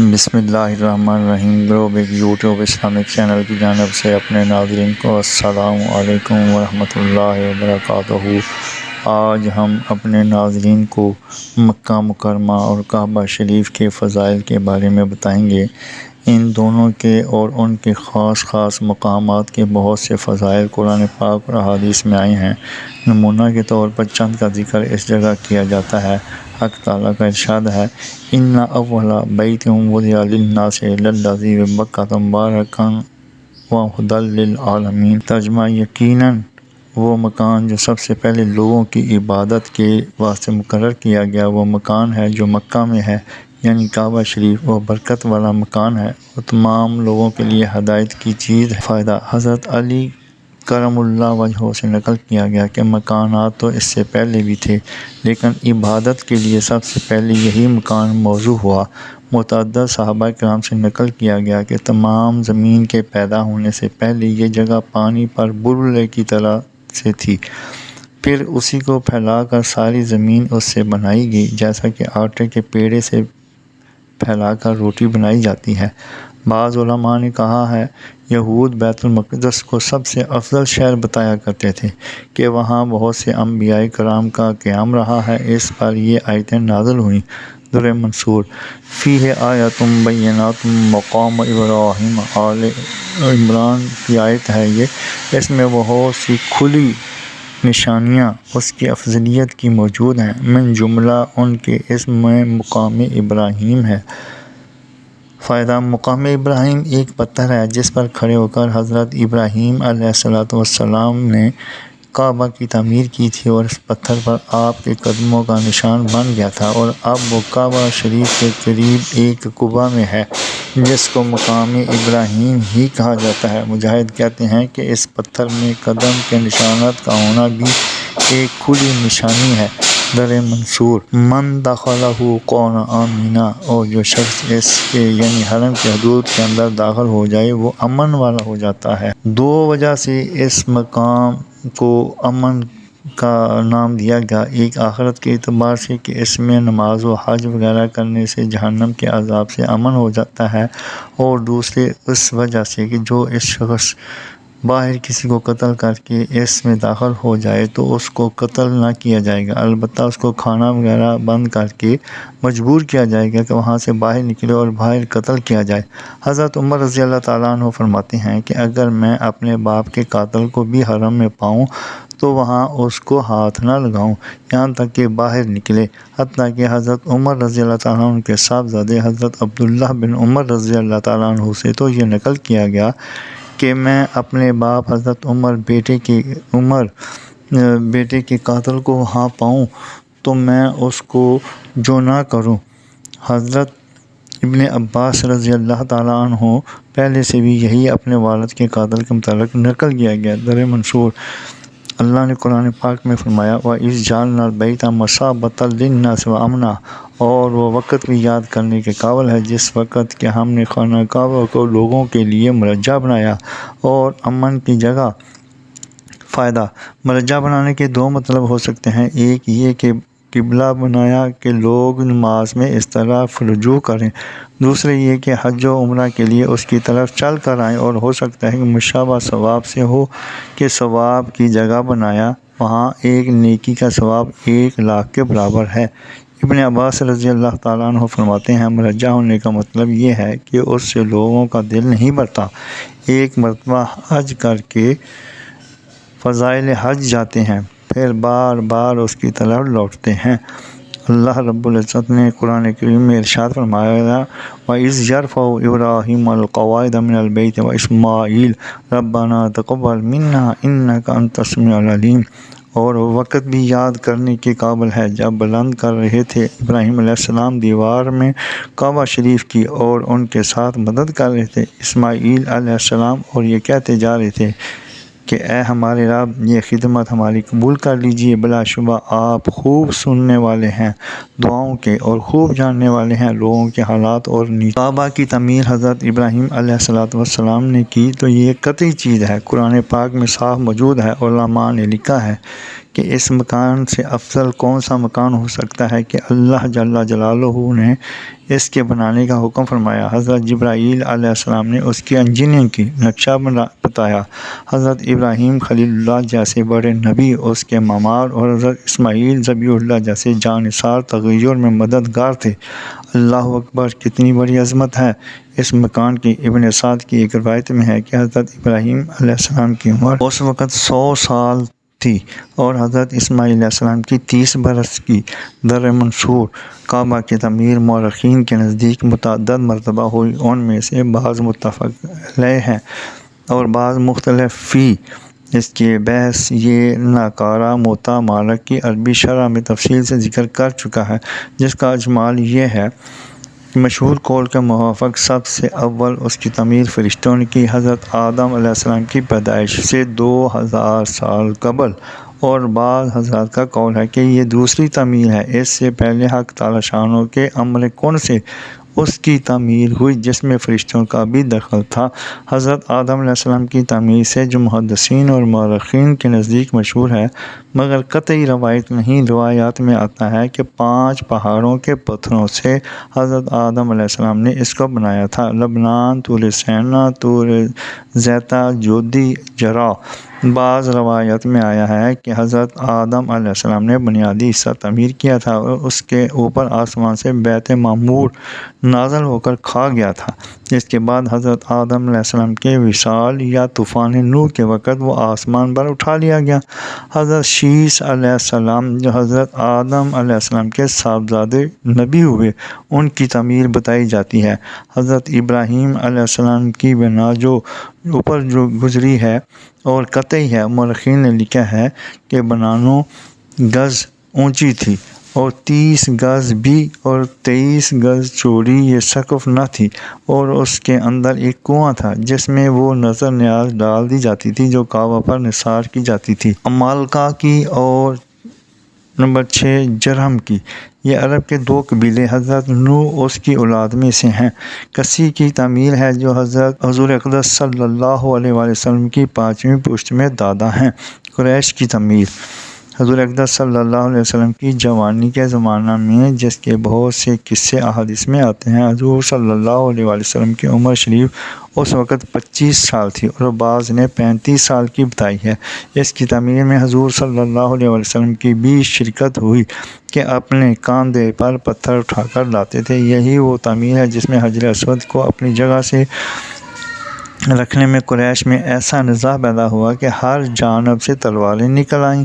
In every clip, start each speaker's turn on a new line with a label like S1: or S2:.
S1: بسم اللہ الرحمن الرحیم۔ گروب ایک یوٹیوب اسلامک چینل کی جانب سے اپنے ناظرین کو السلام علیکم ورحمۃ اللہ وبرکاتہ۔ آج ہم اپنے ناظرین کو مکہ مکرمہ اور کعبہ شریف کے فضائل کے بارے میں بتائیں گے۔ ان دونوں کے اور ان کے خاص مقامات کے بہت سے فضائل قرآن پاک اور احادیث میں آئے ہیں۔ نمونہ کے طور پر چند کا ذکر اس جگہ کیا جاتا ہے۔ حق تعالیٰ کا ارشاد ہے، اِنَّ أَوَّلَ بَيْتٍ وُضِعَ لِلنَّاسِ لَلَّذِي بِبَكَّةَ مُبَارَكًا وَهُدًى لِّلْعَالَمِينَ۔ ترجمہ: یقیناً وہ مکان جو سب سے پہلے لوگوں کی عبادت کے واسطے مقرر کیا گیا وہ مکان ہے جو مکہ میں ہے، یعنی کعبہ شریف۔ وہ برکت والا مکان ہے اور تمام لوگوں کے لیے ہدایت کی چیز ہے۔ فائدہ: حضرت علی کرم اللہ وجہہ سے نقل کیا گیا کہ مکانات تو اس سے پہلے بھی تھے، لیکن عبادت کے لیے سب سے پہلے یہی مکان موضوع ہوا۔ متعدد صحابہ کرام سے نقل کیا گیا کہ تمام زمین کے پیدا ہونے سے پہلے یہ جگہ پانی پر بلبلے کی طرح سے تھی، پھر اسی کو پھیلا کر ساری زمین اس سے بنائی گئی، جیسا کہ آٹے کے پیڑے سے پھیلا کر روٹی بنائی جاتی ہے۔ بعض علماء نے کہا ہے، یہود بیت المقدس کو سب سے افضل شہر بتایا کرتے تھے کہ وہاں بہت سے انبیاء کرام کا قیام رہا ہے۔ اس پر یہ آیتیں نازل ہوئیں۔ در منصور فیہ آیات بینات مقام ابراہیم، آل عمران کی آیت ہے یہ۔ اس میں بہت سی کھلی نشانیاں اس کی افضلیت کی موجود ہیں، من جملہ ان کے اسم میں مقام ابراہیم ہے۔ فائدہ: مقام ابراہیم ایک پتھر ہے جس پر کھڑے ہو کر حضرت ابراہیم علیہ السلام نے کعبہ کی تعمیر کی تھی، اور اس پتھر پر آپ کے قدموں کا نشان بن گیا تھا، اور اب وہ کعبہ شریف کے قریب ایک قبہ میں ہے جس کو مقام ابراہیم ہی کہا جاتا ہے۔ مجاہد کہتے ہیں کہ اس پتھر میں قدم کے نشانات کا ہونا بھی ایک کھلی نشانی ہے۔ در منصور من دخلہ کان آمنا، اور جو شخص اس کے یعنی حرم کی حدود کے اندر داخل ہو جائے وہ امن والا ہو جاتا ہے۔ دو وجہ سے اس مقام کو امن کا نام دیا گیا، ایک آخرت کے اعتبار سے کہ اس میں نماز و حج وغیرہ کرنے سے جہنم کے عذاب سے امن ہو جاتا ہے، اور دوسرے اس وجہ سے کہ جو اس شخص باہر کسی کو قتل کر کے اس میں داخل ہو جائے تو اس کو قتل نہ کیا جائے گا، البتہ اس کو کھانا وغیرہ بند کر کے مجبور کیا جائے گا کہ وہاں سے باہر نکلے اور باہر قتل کیا جائے۔ حضرت عمر رضی اللہ تعالیٰ عنہ فرماتے ہیں کہ اگر میں اپنے باپ کے قاتل کو بھی حرم میں پاؤں تو وہاں اس کو ہاتھ نہ لگاؤں یہاں تک کہ باہر نکلے، حتیٰ کہ حضرت عمر رضی اللہ تعالیٰ عنہ کے صاحبزادے حضرت عبداللہ بن عمر رضی اللہ تعالیٰ عنہ سے تو یہ نقل کیا گیا کہ میں اپنے باپ حضرت عمر بیٹے کے قاتل کو وہاں پاؤں تو میں اس کو جو نہ کروں۔ حضرت ابن عباس رضی اللہ تعالیٰ عنہ پہلے سے بھی یہی اپنے والد کے قاتل کے متعلق نقل کیا گیا۔ در منصور اللہ نے قرآن پاک میں فرمایا، وَإِذْ جَعَلْنَا الْبَيْتَ مَثَابَةً لِلنَّاسِ وَأَمْنًا، اور وہ وقت بھی یاد کرنے کے قابل ہے جس وقت کہ ہم نے خانہ کعبہ کو لوگوں کے لیے مرجع بنایا اور امن کی جگہ۔ فائدہ: مرجع بنانے کے دو مطلب ہو سکتے ہیں، ایک یہ کہ قبلہ بنایا کہ لوگ نماز میں اس طرف رجوع کریں، دوسرے یہ کہ حج و عمرہ کے لیے اس کی طرف چل کر آئیں، اور ہو سکتا ہے کہ مشابہ ثواب سے ہو کہ ثواب کی جگہ بنایا وہاں ایک نیکی کا ثواب 1,00,000 کے برابر ہے۔ ابن عباس رضی اللہ تعالیٰ عنہ فرماتے ہیں، مرجع ہونے کا مطلب یہ ہے کہ اس سے لوگوں کا دل نہیں بھرتا، ایک مرتبہ حج کر کے فضائل حج جاتے ہیں پھر بار بار اس کی طرف لوٹتے ہیں۔ اللہ رب العزت نے قرآن کریم میں ارشاد فرمایا، وَإِذْ يَرْفَعُ إِبْرَاهِيمُ الْقَوَاعِدَ مِنَ الْبَيْتِ وَإِسْمَاعِيلُ رَبَّنَا تَقَبَّلْ مِنَّا إِنَّكَ أَنْتَ السَّمِيعُ الْعَلِيمُ۔ اور وہ وقت بھی یاد کرنے کے قابل ہے جب بلند کر رہے تھے ابراہیم علیہ السلام دیوار میں کعبہ شریف کی، اور ان کے ساتھ مدد کر رہے تھے اسماعیل علیہ السلام، اور یہ کہتے جا رہے تھے کہ اے ہمارے رب، یہ خدمت ہماری قبول کر لیجئے، بلا شبہ آپ خوب سننے والے ہیں دعاؤں کے اور خوب جاننے والے ہیں لوگوں کے حالات اور نیت۔ کعبہ کی تعمیر حضرت ابراہیم علیہ السلام نے کی تو یہ قطعی چیز ہے، قرآن پاک میں صاف موجود ہے۔ علماء نے لکھا ہے کہ اس مکان سے افضل کون سا مکان ہو سکتا ہے کہ اللہ جل جلالہ نے اس کے بنانے کا حکم فرمایا۔ حضرت جبرائیل علیہ السلام نے اس کی انجینئرنگ کی نقشہ بتایا۔ حضرت ابراہیم خلیل اللہ جیسے بڑے نبی اس کے معمار اور حضرت اسماعیل ذبیح اللہ جیسے جانثار تغیر میں مددگار تھے۔ اللہ اکبر، کتنی بڑی عظمت ہے اس مکان کی۔ ابن سعد کی ایک روایت میں ہے کہ حضرت ابراہیم علیہ السلام کی عمر اس وقت 100 سال تھی اور حضرت اسماعیل علیہ السلام کی 30 برس کی۔ در منصور کعبہ کی تعمیر مورخین کے نزدیک متعدد مرتبہ ہوئی، ان میں سے بعض متفق علیہ ہیں اور بعض مختلف فی۔ اس کی بحث یہ ناکارہ موطا مالک کی عربی شرح میں تفصیل سے ذکر کر چکا ہے، جس کا اجمال یہ ہے کہ مشہور قول کے موافق سب سے اول اس کی تعمیر فرشتوں نے کی، حضرت آدم علیہ السلام کی پیدائش سے 2000 سال قبل، اور بعض حضرات کا قول ہے کہ یہ دوسری تعمیر ہے۔ اس سے پہلے حق تعالی شانہ کے امر کن سے اس کی تعمیر ہوئی، جس میں فرشتوں کا بھی دخل تھا۔ حضرت آدم علیہ السلام کی تعمیر سے جو محدثین اور مورخین کے نزدیک مشہور ہے، مگر قطعی روایت نہیں۔ روایات میں آتا ہے کہ 5 پہاڑوں کے پتھروں سے حضرت آدم علیہ السلام نے اس کو بنایا تھا: لبنان، طور سینا، طور زیتہ، جودی، جرا۔ بعض روایات میں آیا ہے کہ حضرت آدم علیہ السلام نے بنیادی حصہ تعمیر کیا تھا اور اس کے اوپر آسمان سے بیت معمور نازل ہو کر کھا گیا تھا۔ اس کے بعد حضرت آدم علیہ السلام کے وصال یا طوفان نوح کے وقت وہ آسمان پر اٹھا لیا گیا۔ حضرت شیث علیہ السلام جو حضرت آدم علیہ السلام کے صاحبزادے نبی ہوئے، ان کی تعمیر بتائی جاتی ہے۔ حضرت ابراہیم علیہ السلام کی بنا جو اوپر جو گزری ہے اور قطعی ہے، مورخین نے لکھا ہے کہ 92 گز اونچی تھی اور 30 گز بھی اور 23 گز چوڑی۔ یہ سقف نہ تھی اور اس کے اندر ایک کنواں تھا جس میں وہ نظر نیاز ڈال دی جاتی تھی جو کعبہ پر نثار کی جاتی تھی۔ عمالقہ کی اور نمبر 6 جرہم کی، یہ عرب کے 2 قبیلے حضرت نوح اس کی اولاد میں سے ہیں۔ کسی کی تعمیر ہے جو حضرت حضور اقدس صلی اللہ علیہ وآلہ وسلم کی 5ویں پشت میں دادا ہیں۔ قریش کی تعمیر حضور اقدس صلی اللہ علیہ وسلم کی جوانی کے زمانہ میں، جس کے بہت سے قصے احادیث میں آتے ہیں۔ حضور صلی اللہ علیہ وآلہ وسلم کی عمر شریف اس وقت 25 سال تھی اور بعض نے 35 سال کی بتائی ہے۔ اس کی تعمیر میں حضور صلی اللہ علیہ وآلہ وسلم کی بھی شرکت ہوئی کہ اپنے کاندھے پر پتھر اٹھا کر لاتے تھے۔ یہی وہ تعمیر ہے جس میں حجر اسود کو اپنی جگہ سے رکھنے میں قریش میں ایسا نزاع پیدا ہوا کہ ہر جانب سے تلواریں نکل آئیں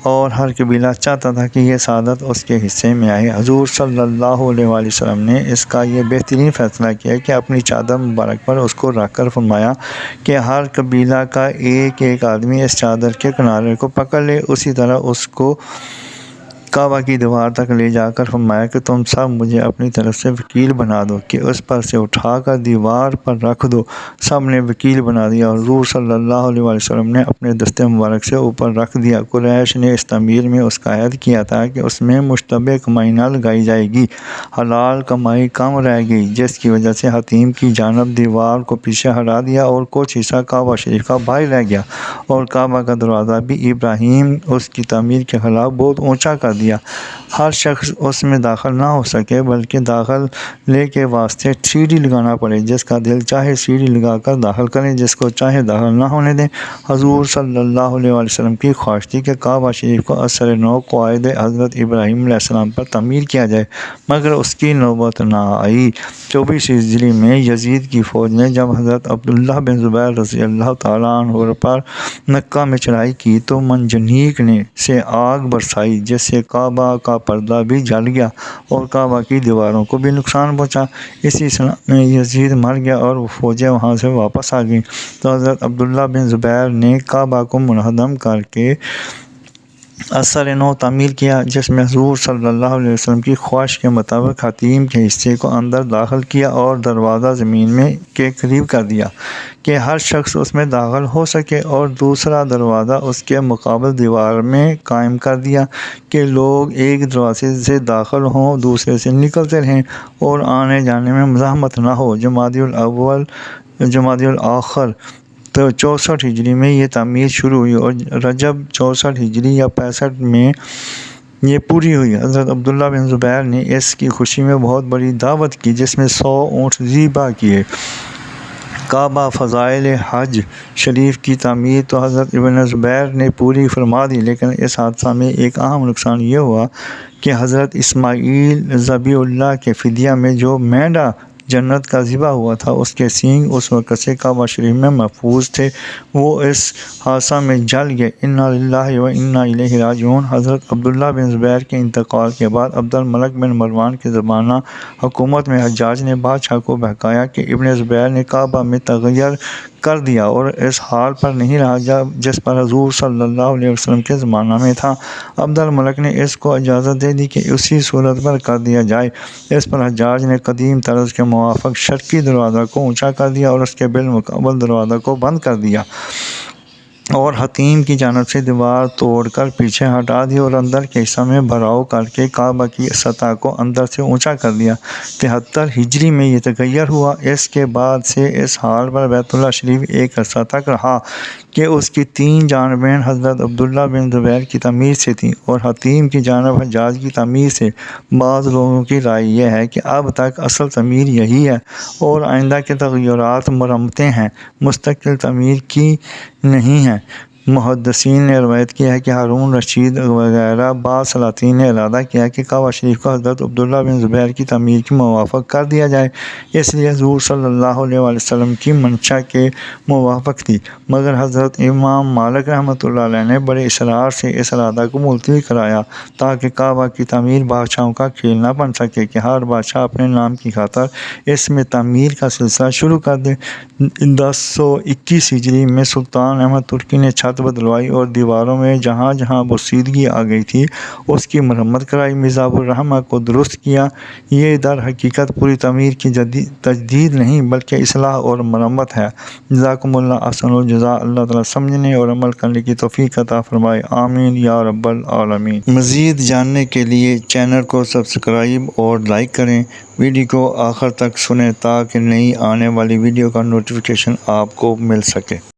S1: اور ہر قبیلہ چاہتا تھا کہ یہ سعادت اس کے حصے میں آئے۔ حضور صلی اللہ علیہ وآلہ وسلم نے اس کا یہ بہترین فیصلہ کیا کہ اپنی چادر مبارک پر اس کو رکھ کر فرمایا کہ ہر قبیلہ کا ایک ایک آدمی اس چادر کے کنارے کو پکڑ لے۔ اسی طرح اس کو کعبہ کی دیوار تک لے جا کر فرمایا کہ تم سب مجھے اپنی طرف سے وکیل بنا دو کہ اس پر سے اٹھا کر دیوار پر رکھ دو۔ سب نے وکیل بنا دیا اور حضور صلی اللہ علیہ وآلہ وسلم نے اپنے دستے مبارک سے اوپر رکھ دیا۔ قریش نے اس تعمیر میں اس کا عہد کیا تھا کہ اس میں مشتبہ کمائی نہ لگائی جائے گی، حلال کمائی کم رہ گئی، جس کی وجہ سے حتیم کی جانب دیوار کو پیچھے ہٹا دیا اور کچھ حصہ کعبہ شریف کا باہر رہ گیا، اور کعبہ کا دروازہ بھی ابراہیم اس کی تعمیر کے خلاف بہت اونچا کر دیا۔ ہر شخص اس میں داخل نہ ہو سکے بلکہ داخل لے کے واسطے سیڑھی لگانا پڑے، جس کا دل چاہے سیڑھی لگا کر داخل کریں، جس کو چاہے داخل نہ ہونے دیں۔ حضور صلی اللہ علیہ وآلہ وسلم کی خواہش تھی کہ کعبہ شریف کو اثر نو قواعد حضرت ابراہیم علیہ السلام پر تعمیر کیا جائے، مگر اس کی نوبت نہ آئی۔ 24 ہجری میں یزید کی فوج نے جب حضرت عبداللہ بن زبیر رضی اللہ تعالیٰ عنہ پر مکہ میں چڑھائی کی تو منجنیق نے سے آگ برسائی، جس سے کعبہ کا پردہ بھی جل گیا اور کعبہ کی دیواروں کو بھی نقصان پہنچا۔ اسی سنہ میں یزید مر گیا اور وہ فوجیں وہاں سے واپس آ گئیں، تو حضرت عبداللہ بن زبیر نے کعبہ کو منہدم کر کے اثر نو تعمیر کیا، جس میں حضور صلی اللہ علیہ وسلم کی خواہش کے مطابق حتیم کے حصے کو اندر داخل کیا اور دروازہ زمین میں کے قریب کر دیا کہ ہر شخص اس میں داخل ہو سکے، اور دوسرا دروازہ اس کے مقابل دیوار میں قائم کر دیا کہ لوگ ایک دروازے سے داخل ہوں، دوسرے سے نکلتے رہیں اور آنے جانے میں مزاحمت نہ ہو۔ جمادی الاول جمادی الاخر تو 64 ہجری میں یہ تعمیر شروع ہوئی اور رجب 64 ہجری یا 65 میں یہ پوری ہوئی۔ حضرت عبداللہ بن زبیر نے اس کی خوشی میں بہت بڑی دعوت کی جس میں 100 اونٹ ذبح کیے۔ کعبہ فضائل حج شریف کی تعمیر تو حضرت ابن زبیر نے پوری فرما دی، لیکن اس حادثہ میں ایک اہم نقصان یہ ہوا کہ حضرت اسماعیل ذبیح اللہ کے فدیہ میں جو مینڈا جنت کا ذبح ہوا تھا اس کے سینگ اس وقت سے کعبہ شریف میں محفوظ تھے، وہ اس حادثہ میں جل گئے۔ انا للہ و انا الیہ راجعون۔ حضرت عبداللہ بن زبیر کے انتقال کے بعد عبد الملک بن مروان کے زمانہ حکومت میں حجاج نے بادشاہ کو بہکایا کہ ابن زبیر نے کعبہ میں تغیر کر دیا اور اس حال پر نہیں رہا جس پر حضور صلی اللہ علیہ وسلم کے زمانہ میں تھا۔ عبد الملک نے اس کو اجازت دے دی کہ اسی صورت پر کر دیا جائے۔ اس پر حجاج نے قدیم طرز کے موافق شرقی دروازہ کو اونچا کر دیا اور اس کے بالمقابل دروازہ کو بند کر دیا اور حتیم کی جانب سے دیوار توڑ کر پیچھے ہٹا دی اور اندر کے حصہ میں بھراؤ کر کے کعبہ کی سطح کو اندر سے اونچا کر دیا۔ 73 ہجری میں یہ تغیر ہوا۔ اس کے بعد سے اس حال پر بیت اللہ شریف ایک عرصہ تک رہا کہ اس کی 3 جانبیں حضرت عبداللہ بن زبیر کی تعمیر سے تھیں اور حتیم کی جانب حجاج کی تعمیر سے۔ بعض لوگوں کی رائے یہ ہے کہ اب تک اصل تعمیر یہی ہے اور آئندہ کے تغیرات مرمتیں ہیں، مستقل تعمیر کی نہیں ہیں۔ محدثین نے روایت کیا ہے کہ ہارون رشید وغیرہ بعض سلاطین نے ارادہ کیا کہ کعبہ شریف کو حضرت عبداللہ بن زبیر کی تعمیر کی موافق کر دیا جائے، اس لیے حضور صلی اللہ علیہ وسلم کی منشا کے موافق تھی، مگر حضرت امام مالک رحمۃ اللہ علیہ نے بڑے اصرار سے اس ارادہ کو ملتوی کرایا تاکہ کعبہ کی تعمیر بادشاہوں کا کھیل نہ بن سکے کہ ہر بادشاہ اپنے نام کی خاطر اس میں تعمیر کا سلسلہ شروع کر دے۔ 1021 ہجری میں سلطان احمد ترکی نے چھت بدلوائی اور دیواروں میں جہاں جہاں بوسیدگی آ گئی تھی اس کی مرمت کرائی، مزاب الرحمہ کو درست کیا۔ یہ در حقیقت پوری تعمیر کی تجدید نہیں بلکہ اصلاح اور مرمت ہے۔ جزاکم اللہ احسن الجزاء۔ اللہ تعالیٰ سمجھنے اور عمل کرنے کی توفیق عطا فرمائے، آمین یا رب العالمین۔ مزید جاننے کے لیے چینل کو سبسکرائب اور لائک کریں، ویڈیو کو آخر تک سنیں تاکہ نئی آنے والی ویڈیو کا نوٹیفیکیشن آپ کو مل سکے۔